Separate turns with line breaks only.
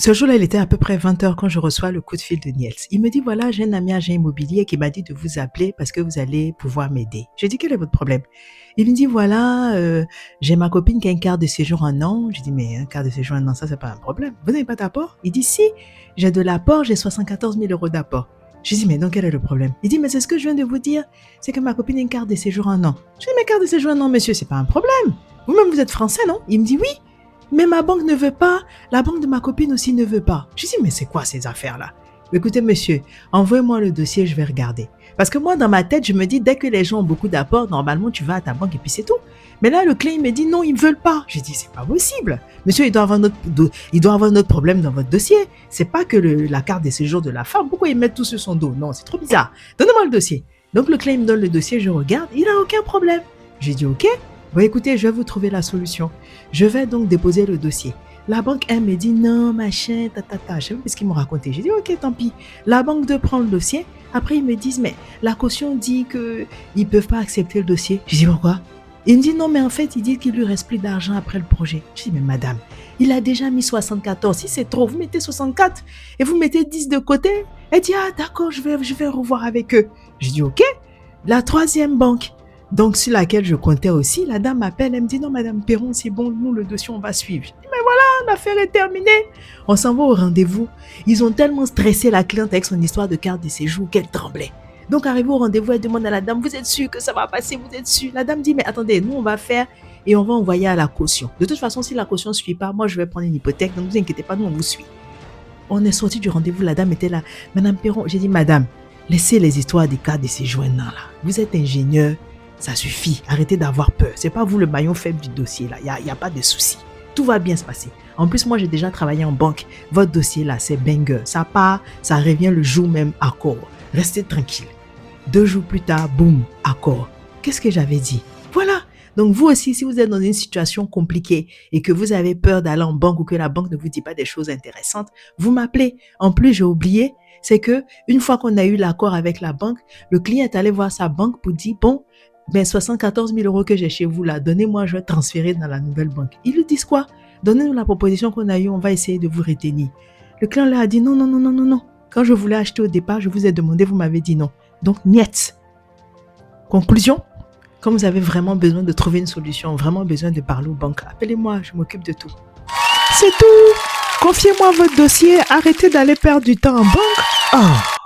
Ce jour-là, il était à peu près 20h quand je reçois le coup de fil de Niels. Il me dit, voilà, j'ai un ami agent immobilier qui m'a dit de vous appeler parce que vous allez pouvoir m'aider. Je dis, quel est votre problème? Il me dit, voilà, j'ai ma copine qui a une carte de séjour un an. Je dis, mais un carte de séjour un an, ça, c'est pas un problème. Vous n'avez pas d'apport? Il dit, si, j'ai de l'apport, j'ai 74 000 euros d'apport. Je dis, mais donc, quel est le problème? Il dit, mais c'est ce que je viens de vous dire, c'est que ma copine a une carte de séjour un an. Je dis, mais carte de séjour un an, monsieur, c'est pas un problème. Vous-même, vous êtes français, non? Il me dit, oui. Mais ma banque ne veut pas, la banque de ma copine aussi ne veut pas. Je dis, mais c'est quoi ces affaires-là? Écoutez, monsieur, envoyez-moi le dossier, je vais regarder. Parce que moi, dans ma tête, je me dis, dès que les gens ont beaucoup d'apports, normalement, tu vas à ta banque et puis c'est tout. Mais là, le client me dit, non, ils ne veulent pas. Je dis, c'est pas possible. Monsieur, il doit avoir notre problème dans votre dossier. C'est pas que la carte de séjour de la femme. Pourquoi ils mettent tout sur son dos? Non, c'est trop bizarre. Donnez-moi le dossier. Donc, le client me donne le dossier, je regarde, il n'a aucun problème. J'ai dit, OK. Bon, écoutez, je vais vous trouver la solution. Je vais donc déposer le dossier. La banque, elle me dit non, machin, tatata. Je sais pas ce qu'ils m'ont raconté. J'ai dit ok, tant pis. La banque de prendre le dossier. Après, ils me disent mais la caution dit qu'ils ne peuvent pas accepter le dossier. Je dis pourquoi? Il me dit non, mais en fait, il dit qu'il lui reste plus d'argent après le projet. Je dis mais madame, il a déjà mis 74. Si c'est trop, vous mettez 64 et vous mettez 10 de côté. Elle dit ah d'accord, je vais revoir avec eux. Je dis ok. La troisième banque. Donc, sur laquelle je comptais aussi, la dame m'appelle, elle me dit, non, madame Perron, c'est bon, nous, le dossier, on va suivre. Je dis, mais voilà, l'affaire est terminée. On s'en va au rendez-vous. Ils ont tellement stressé la cliente avec son histoire de carte de séjour qu'elle tremblait. Donc, arrivé au rendez-vous, elle demande à la dame, vous êtes sûre que ça va passer, vous êtes sûre? La dame dit, mais attendez, nous, on va faire et on va envoyer à la caution. De toute façon, si la caution ne suit pas, moi, je vais prendre une hypothèque, donc ne vous inquiétez pas, nous, on vous suit. On est sorti du rendez-vous, la dame était là. Madame Perron, j'ai dit, madame, laissez les histoires des cartes de séjour là. Vous êtes ingénieur. Ça suffit, arrêtez d'avoir peur. C'est pas vous le maillon faible du dossier là, il y a pas de souci. Tout va bien se passer. En plus, moi j'ai déjà travaillé en banque. Votre dossier là, c'est banger. Ça part, ça revient le jour même, accord. Restez tranquille. 2 jours plus tard, boum, accord. Qu'est-ce que j'avais dit? Voilà. Donc vous aussi, si vous êtes dans une situation compliquée et que vous avez peur d'aller en banque ou que la banque ne vous dit pas des choses intéressantes, vous m'appelez. En plus, j'ai oublié, c'est que une fois qu'on a eu l'accord avec la banque, le client est allé voir sa banque pour dire bon, ben 74 000 euros que j'ai chez vous là, donnez-moi, je vais transférer dans la nouvelle banque. Ils lui disent quoi? Donnez-nous la proposition qu'on a eue, on va essayer de vous retenir. Le client leur a dit non, non, non, non, non, non. Quand je voulais acheter au départ, je vous ai demandé, vous m'avez dit non. Donc, niet. Conclusion, quand vous avez vraiment besoin de trouver une solution, vraiment besoin de parler aux banques, appelez-moi, je m'occupe de tout. C'est tout. Confiez-moi votre dossier, arrêtez d'aller perdre du temps en banque. Oh.